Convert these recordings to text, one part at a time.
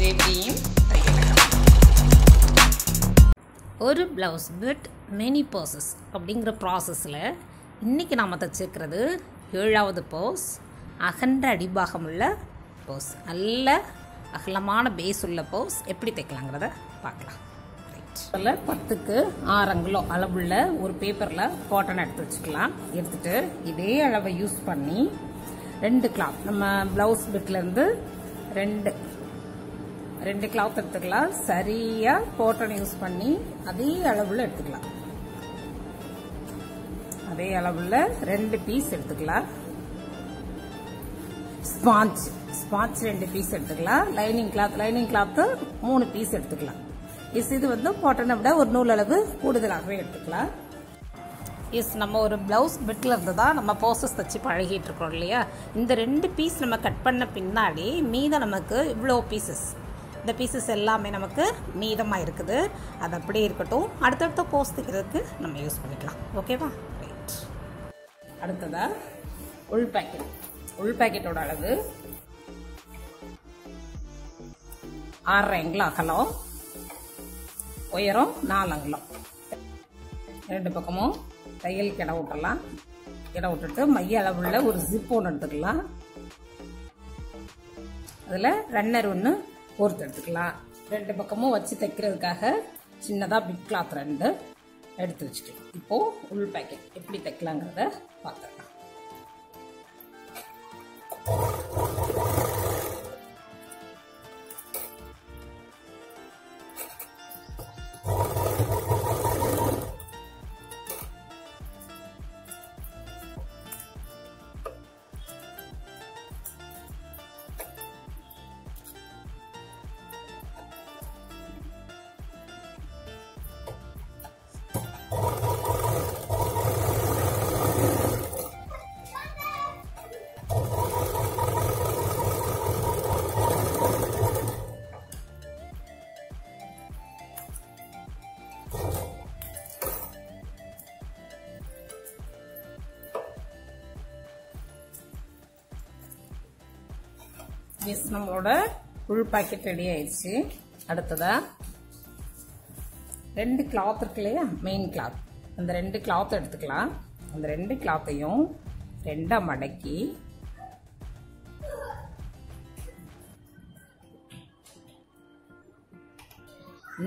ஜேஜியும் ஒரு blouse bit many purchase அப்படிங்கிற ப்ராசஸில் இன்றைக்கி நாம் தைச்சிருக்கிறது 7வது பர்ஸ். அகன்ற அடிபாகம் உள்ள பர்ஸ், நல்ல அகலமான பேஸ் உள்ள பர்ஸ். எப்படி தைக்கலாங்கிறத பார்க்கலாம். அதில் 10க்கு 6 அங்குலம் அளவுள்ள ஒரு பேப்பரில் காட்டன் எடுத்து வச்சுக்கலாம். எடுத்துகிட்டு இதே அளவை யூஸ் பண்ணி 2 கிளாத், நம்ம ப்ளவுஸ் பிட்லேருந்து ரெண்டு கிளாத் எடுத்துக்கலாம். சரியாக காட்டன் யூஸ் பண்ணி அதே அளவில் எடுத்துக்கலாம். அதே அளவில் 2 பீஸ் எடுத்துக்கலாம். ஸ்பாஞ்ச் 2 பீஸ் எடுத்துக்கலாம். லைனிங் கிளாத்து 3 பீஸ் எடுத்துக்கலாம். இது வந்து காட்டனை விட ஒரு நூல் அளவு கூடுதலாகவே எடுத்துக்கலாம். நம்ம ஒரு ப்ளவுஸ் பிட்டில் இருந்து தான் நம்ம ப்ராசஸ் தைச்சி பழகிட்டு இருக்கோம் இல்லையா. இந்த 2 பீஸ் நம்ம கட் பண்ண பின்னாடி மீதம் நமக்கு இவ்வளோ பீசஸ், இந்த பீசஸ் எல்லாமே நமக்கு மீதமாக இருக்குது. அது அப்படியே இருக்கட்டும், அடுத்தடுத்த போஸ் தைக்கிறதுக்கு நம்ம யூஸ் பண்ணிக்கலாம். ஓகேவா? ரைட். அடுத்ததாக உள் பேக்கெட்டோட அளவு 6 அங்குலம் அகலம், உயரம் 4 அங்குலம். 2 பக்கமும் தையலுக்கு இடம் விட்டுடலாம். இடம் விட்டுட்டு மைய அளவுள்ள ஒரு ஜிப் ஒன்று எடுத்துக்கலாம். அதில் ரன்னர் ஒன்று கோர்த்து எடுத்துக்கலாம். 2 பக்கமும் வச்சு தைக்கிறதுக்காக சின்னதாக பிட் கிளாத் 2 எடுத்து வச்சுக்கலாம். இப்போது உள் பேக்கெட் எப்படி தைக்கலாங்கிறத பார்த்துக்கலாம். நம்மளோட உள் பாக்கெட் ரெடி ஆயிடுச்சு. அடுத்ததா 2 கிளாத் இருக்கு இல்லையா, மெயின் கிளாத், அந்த 2 கிளாத் எடுத்துக்கலாம். அந்த 2 கிளாத்தையும் 2 மடக்கி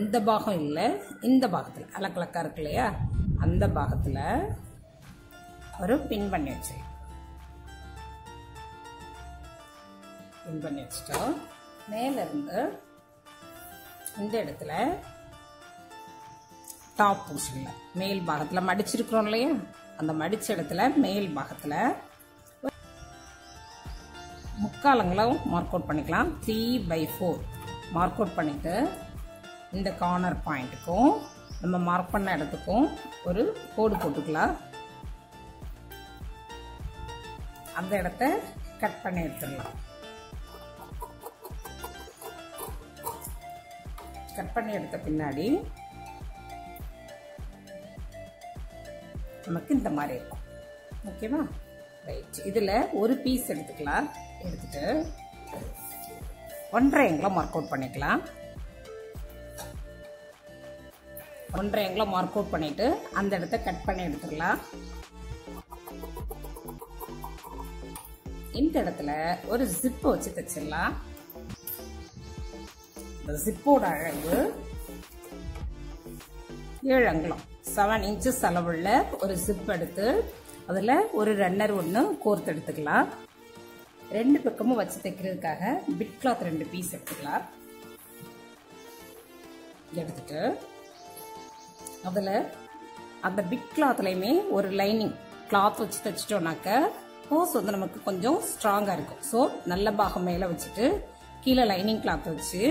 இந்த பாகம் இல்லை, இந்த பாகத்தில் அலக்கலக்கா இருக்கு இல்லையா, அந்த பாகத்தில் ஒரு பின் பண்ணி வச்சிடலாம். பின் பண்ணி வச்சுட்டோம். மேலிருந்து இந்த இடத்துல டாப் போர்ஷன்ல மேல் பாகத்தில் மடிச்சிருக்கிறோம் இல்லையா, அந்த மடிச்ச இடத்துல மேல் பாகத்தில் 3/4 அங்குலம் மார்க் அவுட் பண்ணிக்கலாம். 3/4 மார்க் அவுட் பண்ணிட்டு இந்த கார்னர் பாயிண்ட்டுக்கும் நம்ம மார்க் பண்ண இடத்துக்கும் ஒரு கோடு போட்டுக்கலாம். அந்த இடத்த கட் பண்ணி எடுத்துடலாம். கட் பண்ணி எடுத்த பின்னாடி நமக்கு இந்த மாதிரி இருக்கும். ஓகேவா? ரைட். இதில் ஒரு பீஸ் எடுத்துக்கலாம். எடுத்துட்டு 1.5 அங்குலம் மார்க் அவுட் பண்ணிக்கலாம். 1.5 அங்குலம் மார்க் அவுட் பண்ணிட்டு அந்த இடத்த கட் பண்ணி எடுத்துக்கலாம். இந்த இடத்துல ஒரு ஜிப் வச்சு தைச்சிடலாம். ஜிப்போட அளவு 7 அங்குலம், 7 இன்ச்சஸ் அளவுள்ள ஒரு ஜிப் எடுத்து அதில் ஒரு ரன்னர் ஒன்று கோர்த்து எடுத்துக்கலாம். 2 பக்கமும் வச்சு தைக்கிறதுக்காக பிட் கிளாத் 2 பீஸ் எடுத்துக்கலாம். எடுத்துட்டு அதில் அந்த பிட் கிளாத்லையுமே ஒரு லைனிங் கிளாத் வச்சு தைச்சிட்டோம்னாக்க போஸ் வந்து நமக்கு கொஞ்சம் ஸ்ட்ராங்காக இருக்கும். ஸோ நல்ல பாகம் மேலே வச்சுட்டு கீழே லைனிங் கிளாத் வச்சு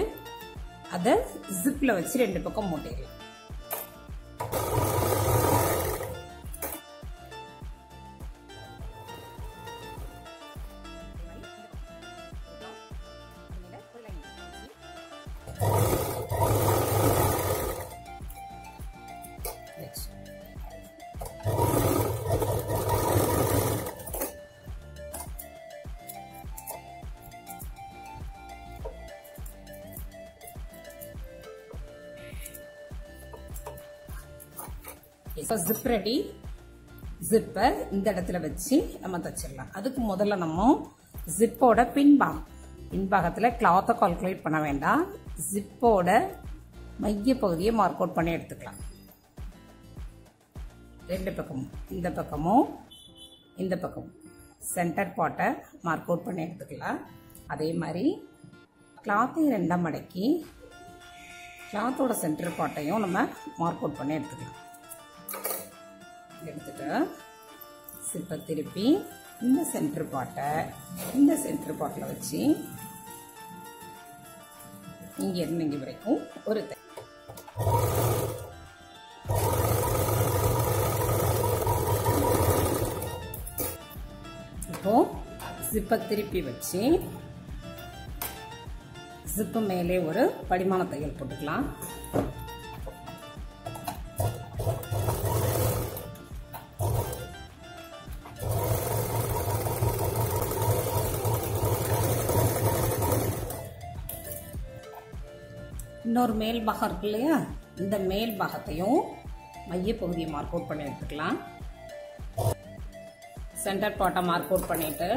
அதை ஜிப்பில் வச்சு 2 பக்கம் மூட்டிடலாம். இப்போ ஜிப் ரெடி. ஜிப்பை இந்த இடத்துல வச்சு நம்ம தச்சிடலாம். அதுக்கு முதல்ல நம்ம ஜிப்போட பின்பாகத்தில் கிளாத்தை கால்குலேட் பண்ண வேண்டாம். ஜிப்போட மைய பகுதியை மார்க் அவுட் பண்ணி எடுத்துக்கலாம். ரெண்டு பக்கமும் இந்த பக்கமும் இந்த பக்கமும் சென்டர் பார்ட்டை மார்க் அவுட் பண்ணி எடுத்துக்கலாம். அதே மாதிரி கிளாத்தையும் ரெண்டாம் மடக்கி கிளாத்தோட சென்டர் பார்ட்டையும் நம்ம மார்க் அவுட் பண்ணி எடுத்துக்கலாம். எடுத்துட்டு சிப்பை திருப்பி இந்த சென்டர் பார்ட்டை இந்த சென்டர் பார்ட்டில் வச்சு இங்கே இருந்து இங்கே வரைக்கும் ஒரு இப்போ சிப்பை திருப்பி வச்சு ஜிப்பு மேலே ஒரு படிமான தையல் போட்டுக்கலாம். இன்னொரு மேல் பாகம் இருக்கு இல்லையா, இந்த மேல் பாகத்தையும் மைய பகுதியை மார்க் அவுட் பண்ணி எடுத்துக்கலாம். சென்டர் பார்ட்டை மார்க் அவுட் பண்ணிட்டு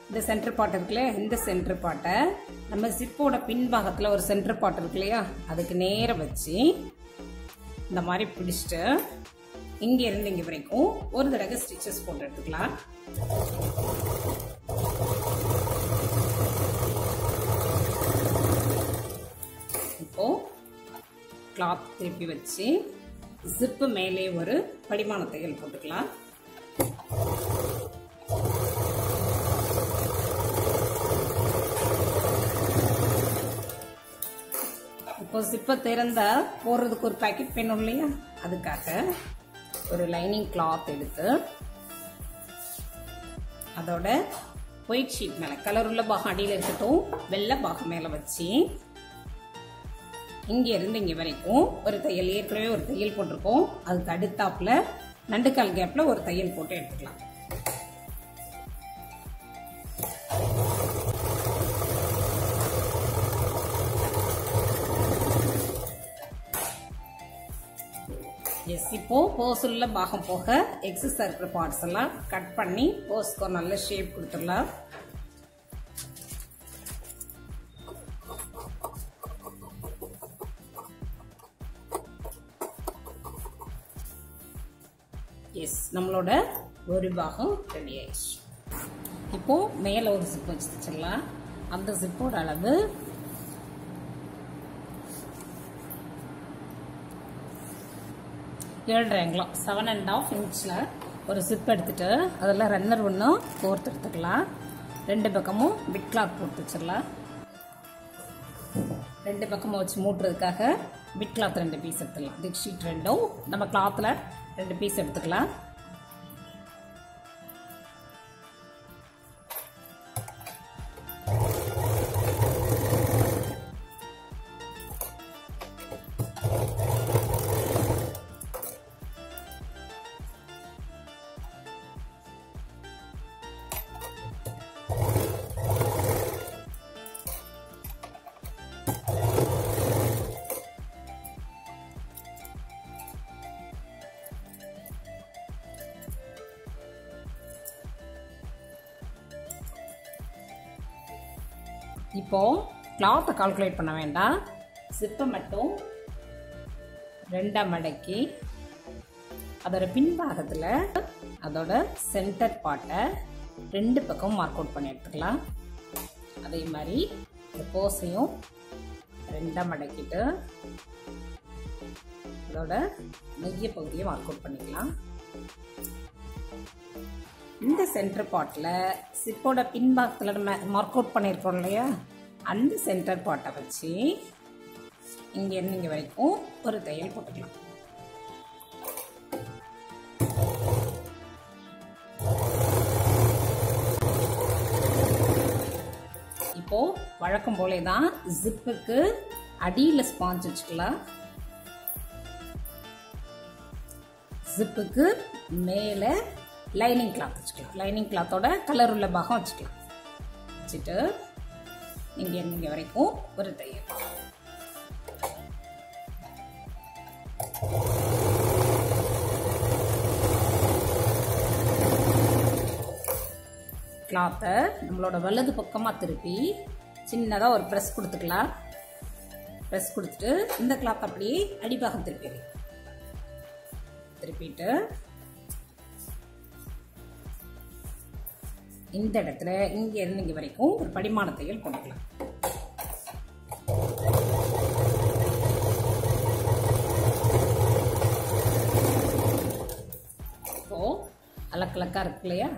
இந்த சென்டர் பார்ட் இருக்குல்ல, இந்த சென்டர் பார்ட்டை நம்ம ஜிப்போட பின்பாகத்தில் ஒரு சென்டர் பார்ட் இருக்கு இல்லையா, அதுக்கு நேரம் வச்சு இந்த மாதிரி பிடிச்சிட்டு இங்க இருந்து இங்க வரைக்கும் ஒரு தடவை ஸ்டிச்சஸ் போட்டு எடுத்துக்கலாம். இப்போ கிளாத் திருப்பி வச்சு ஜிப்பு மேலே ஒரு படிமான தையல் போட்டுக்கலாம். இப்போ ஜிப்பை திறந்தா போடுறதுக்கு ஒரு பேக்கெட் வேணும் இல்லையா, அதுக்காக ஒரு லைனிங் கிளாத் எடுத்து அதோட ஒயிட் ஷீட் மேல கலர் உள்ள பாகம் அடியில் இருக்கட்டும், வெள்ளை பாகம் மேல வச்சு இங்க இருந்து இங்க வரைக்கும் ஒரு தையல், ஏற்கனவே ஒரு தையல் போட்டிருக்கோம், அதுக்கு அடுத்தாப்புல நண்டுக்கால் கேப்ல ஒரு தையல் போட்டு எடுத்துக்கலாம். எஸ், இப்போ போஸ் உள்ள பாகம் போக எக்ஸஸ் இருக்கிற பார்ட்ஸ் எல்லாம் கட் பண்ணி போஸ்க்கு ஒரு நல்ல ஷேப் கொடுத்துடலாம். எஸ், நம்மளோட ஒரு பாகம் ரெடி ஆயிடுச்சு. இப்போ மேல ஒரு ஜிப் வச்சு தச்சிடலாம். அந்த ஜிப்போட அளவு 7.5 7.5 இன்ச்ல ஒரு ஜிப் எடுத்துட்டு அதில் ரன்னர் ஒன்று கோர்த்து எடுத்துக்கலாம். ரெண்டு பக்கமும் பிட் கிளாத் போட்டு வச்சிடலாம். ரெண்டு பக்கமும் வச்சு மூட்டுறதுக்காக பிட் கிளாத் 2 பீஸ் எடுத்துக்கலாம். திக் ஷீட் ரெண்டும் நம்ம கிளாத்ல 2 பீஸ் எடுத்துக்கலாம். இப்போ கிளாத்தை கால்குலேட் பண்ண வேண்டாம். ஜிப்பை மட்டும் 2 மடக்கி அதோட பின்பாகத்தில் அதோட சென்டர் பார்ட்டை 2 பக்கம் மார்க் அவுட் பண்ணி எடுத்துக்கலாம். அதே மாதிரி இந்த போஸையும் 2 மடக்கிட்டு அதோட மைய பகுதியை மார்க் அவுட் பண்ணிக்கலாம். இந்த சென்டர் பார்ட்ல ஜிப்போட பின்பாகத்தில் நம்ம மார்க் அவுட் பண்ணியிருக்கோம் இல்லையா, அந்த சென்டர் பார்ட்டை வச்சு இங்க இருந்து இங்க வரைக்கும் ஒரு தையல் போட்டுக்கலாம். இப்போ வழக்கம் போலே தான் ஜிப்புக்கு அடியில் ஸ்பாஞ்ச் வச்சுக்கலாம். ஜிப்புக்கு மேலே லைனிங் கிளாத் வச்சுக்கலாம். லைனிங் கிளாத்தோட கலர் உள்ள பாகம் வச்சுக்கலாம். வச்சுட்டு இங்க வரைக்கும் ஒரு தையல். கிளாத்தை நம்மளோட வலது பக்கமா திருப்பி சின்னதா ஒரு பிரஸ் கொடுத்துக்கலாம். பிரஸ் கொடுத்துட்டு இந்த கிளாத் அப்படியே அடிபாகம் திருப்பிட்டு இந்த இடத்துல இங்க இருந்து இங்க வரைக்கும் ஒரு படிமான தையல் போட்டுக்கலாம். இப்போ அலக்கலக்கா இருக்கு இல்லையா,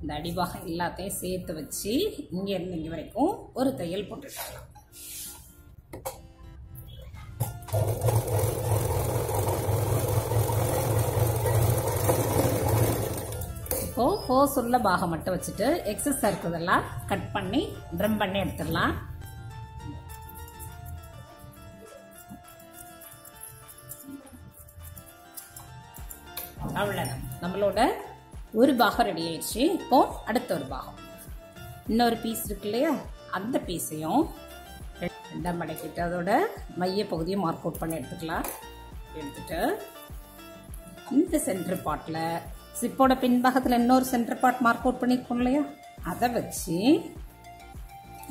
இந்த அடிபாகம் எல்லாத்தையும் சேர்த்து வச்சு இங்க இருந்து இங்க வரைக்கும் ஒரு தையல் போட்டுக்கலாம். இப்போ ஹோஸ் உள்ள பாகம் மட்டும் வச்சுட்டு எக்ஸஸ் இருக்கிறதெல்லாம் கட் பண்ணி ட்ரம் பண்ணி எடுத்துடலாம். அவ்வளவுதான், நம்மளோட ஒரு பாகம் ரெடி ஆயிடுச்சு. இப்போ அடுத்த ஒரு பாகம், இன்னொரு பீஸ் இருக்கு இல்லையா, அந்த பீஸையும் ரெண்டா மடக்கிட்டு அதோட மைய பகுதியை மார்க் அவுட் பண்ணி எடுத்துக்கலாம். எடுத்துட்டு இந்த சென்டர் பார்ட்ல சிப்போட பின்பாகத்துல இன்னொரு சென்டர் பார்ட் மார்க் அவுட் பண்ணிருக்கோம் இல்லையா, அதை வச்சு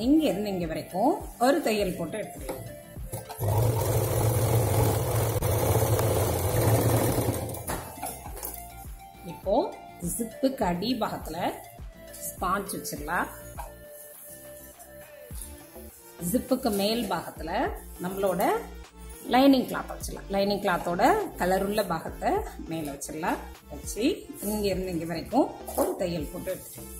இங்க இருந்து இங்க வரைக்கும் ஒரு தையல் போட்டு எடுத்துக்கலாம். இப்போ ஜிப்புக்கு அடி பாகத்துல ஸ்பாஞ்ச் வச்சிடலாம். ஜிப்புக்கு மேல் பாகத்துல நம்மளோட லைனிங் கிளாத் வச்சிடலாம். லைனிங் கிளாத்தோட கலருள்ள பாகத்தை மேல வச்சிடலாம். வச்சு இங்க இருந்து இங்க வரைக்கும் ஒரு தையல் போட்டு எடுத்துக்கலாம்.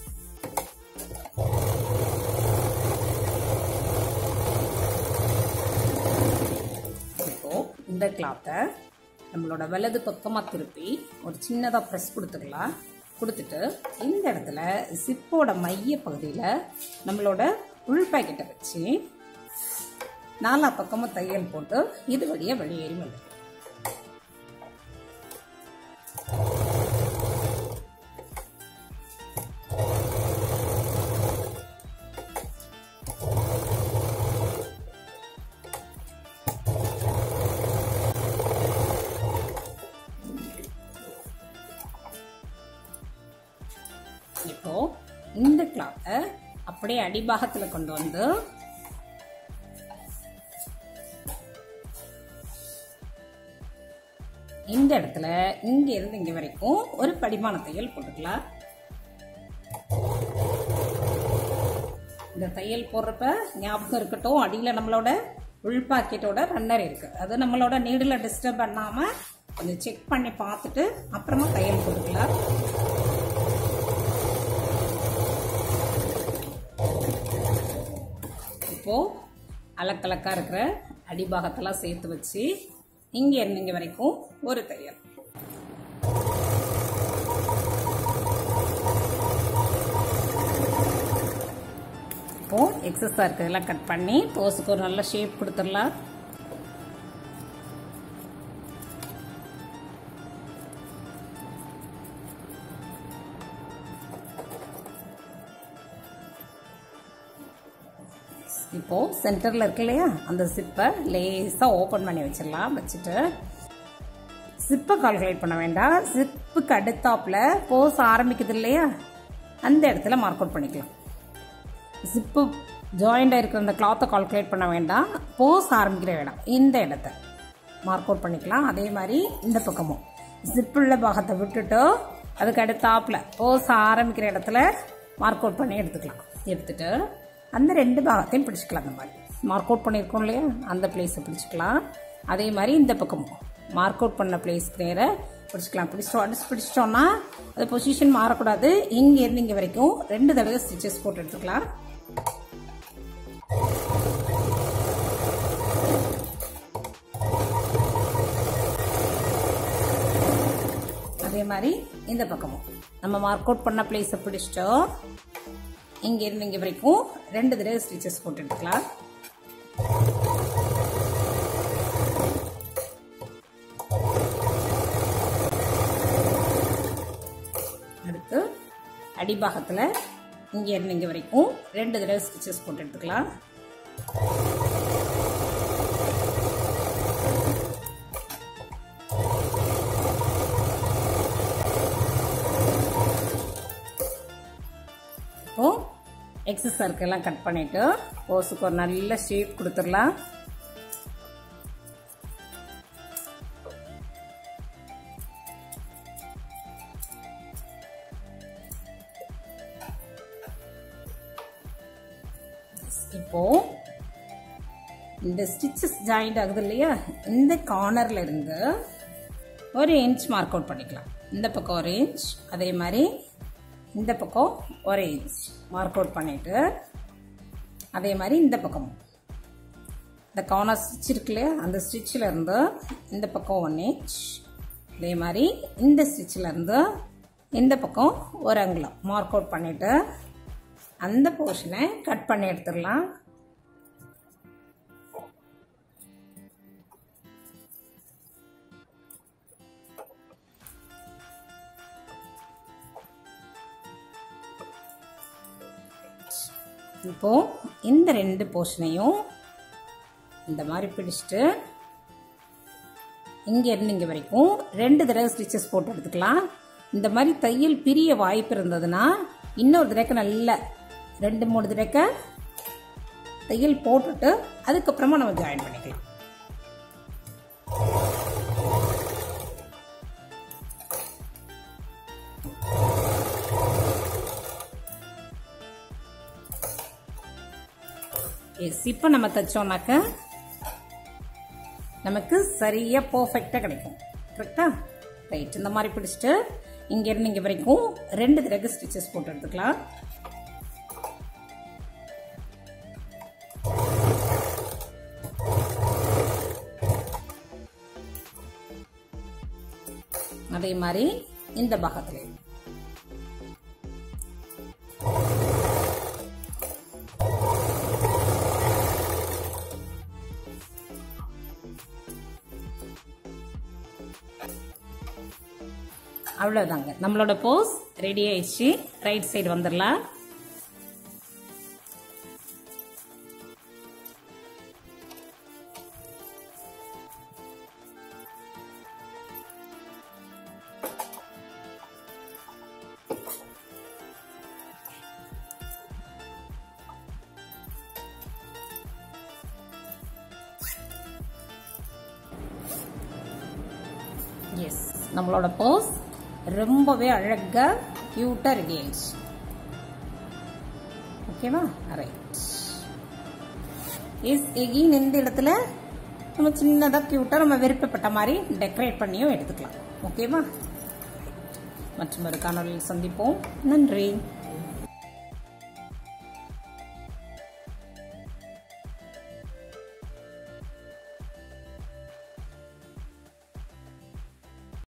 இப்போ இந்த கிளாத்தை நம்மளோட வலது பக்கமா திருப்பி ஒரு சின்னதா பிரஸ் கொடுத்துக்கலாம். கொடுத்துட்டு இந்த இடத்துல சிப்போட மைய பகுதியில நம்மளோட உள் பாக்கெட்டை வச்சு நாலா பக்கமும் தையல் போட்டு இது வழியா வெளியேறி வந்து இப்போ இந்த கிளாத்தை அப்படியே அடிபாகத்துல கொண்டு வந்து இந்த இடத்துல இங்க இருந்து இங்க வரைக்கும் ஒரு படிமான தையல் போட்டுக்கலாம். இந்த தையல் போடுறப்ப ஞாபகம் இருக்கட்டும், அடியில நம்மளோட உள் பாக்கெட்டோட ரன்னர் இருக்கு, அது நம்மளோட நீடுல டிஸ்டர்ப் பண்ணாம கொஞ்சம் செக் பண்ணி பார்த்துட்டு அப்புறமா தையல் போட்டுக்கலாம். இப்போ அலக்கலக்கா இருக்கிற அடிபாகத்தெல்லாம் சேர்த்து வச்சு இங்க இருந்து இங்க வரைக்கும் ஒரு தையல். இப்போ எக்ஸஸா இருக்கிறதெல்லாம் கட் பண்ணி போஸுக்கு ஒரு நல்ல ஷேப் கொடுத்துடலாம். இப்போ சென்டர்ல இருக்கு இல்லையா, அந்த சிப்பை லேசா ஓபன் பண்ணி வச்சிடலாம். வச்சுட்டு சிப்பை கால்குலேட் பண்ண வேண்டாம், சிப்புக்கு அடுத்தாப்புல போஸ் ஆரம்பிக்குது இல்லையா, அந்த இடத்துல மார்க் அவுட் பண்ணிக்கலாம். சிப்பு ஜாயிண்டா இருக்கிற அந்த கிளாத்தை கால்குலேட் பண்ண வேண்டாம், போஸ் ஆரம்பிக்கிற இடம் இந்த இடத்த மார்க் அவுட் பண்ணிக்கலாம். அதே மாதிரி இந்த பக்கமும் சிப்புள்ள பாகத்தை விட்டுட்டு அதுக்கு அடுத்தாப்புல போஸ் ஆரம்பிக்கிற இடத்துல மார்க் அவுட் பண்ணி எடுத்துக்கலாம். எடுத்துட்டு அந்த ரெண்டு பாகத்தையும் பிடிச்சிக்கலாம். அந்த மாதிரி மார்க் அவுட் பண்ணியிருக்கோம் இல்லையா, அந்த பிளேஸை பிடிச்சிக்கலாம். அதே மாதிரி இந்த பக்கமும் மார்க் அவுட் பண்ண பிளேஸ்க்கு நேர பிடிச்சிக்கலாம். பிடிச்சிட்டோம்னா அது பொசிஷன் மாறக்கூடாது. இங்க இருந்து இங்க வரைக்கும் 2 தடவை ஸ்டிச்சஸ் போட்டு எடுத்துக்கலாம். அதே மாதிரி இந்த பக்கமும் நம்ம மார்க் அவுட் பண்ண பிளேஸை பிடிச்சிட்டோம். இங்க இருந்து இங்க வரைக்கும் 2 தடவை ஸ்டிச்சஸ் போட்டு எடுத்துக்கலாம். அடுத்து அடிபாகத்துல இங்க இருந்து இங்க வரைக்கும் 2 தடவை ஸ்டிச்சஸ் போட்டு எடுத்துக்கலாம். எக்ஸஸ் சர்க்கிள்லாம் கட் பண்ணிட்டு போஸுக்கு ஒரு நல்ல ஷேப் கொடுத்துடலாம். இப்போ இந்த ஸ்டிச்சஸ் ஜாயிண்ட் ஆகுது இல்லையா, இந்த கார்னர்ல இருந்து ஒரு இன்ச் மார்க் அவுட் பண்ணிக்கலாம். இந்த பக்கம் ஒரு இன்ச், அதே மாதிரி இந்த பக்கம் ஒரு இன்ச் மார்க் அவுட் பண்ணிட்டு அதே மாதிரி இந்த பக்கம் இந்த கார்னர் ஸ்டிச் இருக்கு இல்லையா, அந்த ஸ்டிச்சில் இருந்து இந்த பக்கம் 1 இன்ச், அதே மாதிரி இந்த ஸ்டிச்சில் இருந்து இந்த பக்கம் ஒரு அங்குலம் மார்க் அவுட் பண்ணிட்டு அந்த போர்ஷனை கட் பண்ணி எடுத்துடலாம். இப்போ இந்த 2 போர்ஷனையும் இந்த மாதிரி பிடிச்சிட்டு இங்க இருந்து இங்க வரைக்கும் 2 தடவை ஸ்டிச்சஸ் போட்டு எடுத்துக்கலாம். இந்த மாதிரி தையல் பிரிய வாய்ப்பு இருந்ததுன்னா இன்னொரு தடவைக்கு நல்ல 2-3 தடவைக்கு தையல் போட்டுட்டு அதுக்கப்புறமா நம்ம ஜாயின் பண்ணிக்கலாம். இப்போ நம்ம தைச்சோம்னாக்க நமக்கு சரியா பர்ஃபெக்டா கிடைக்கும். கரெக்டா? ரைட். இந்த மாதிரி பிடிச்சிட்டு இங்க இருந்து இங்க வரைக்கும் 2 தடவை ஸ்டிச்சஸ் போட்டு எடுத்துக்கலாம். அதே மாதிரி இந்த பாகத்துல அவ்வளவுதாங்க. நம்மளோட போஸ் ரெடி ஆயிடுச்சு. ரைட் சைடு வந்துடலாம். எஸ், நம்மளோட போஸ் ரொம்பவே அழகா கியூட்டா ரெடி ஆயிடுச்சு. ஓகேவா? ரைட். எஸ், எகைன் இந்த இடத்துல நம்ம சின்னதா கியூட்டா நம்ம விருப்பப்பட்ட மாதிரி டெக்கரேட் பண்ணியும் எடுத்துக்கலாம். ஓகேவா? மற்றும் ஒரு காணொலியில் சந்திப்போம். நன்றி.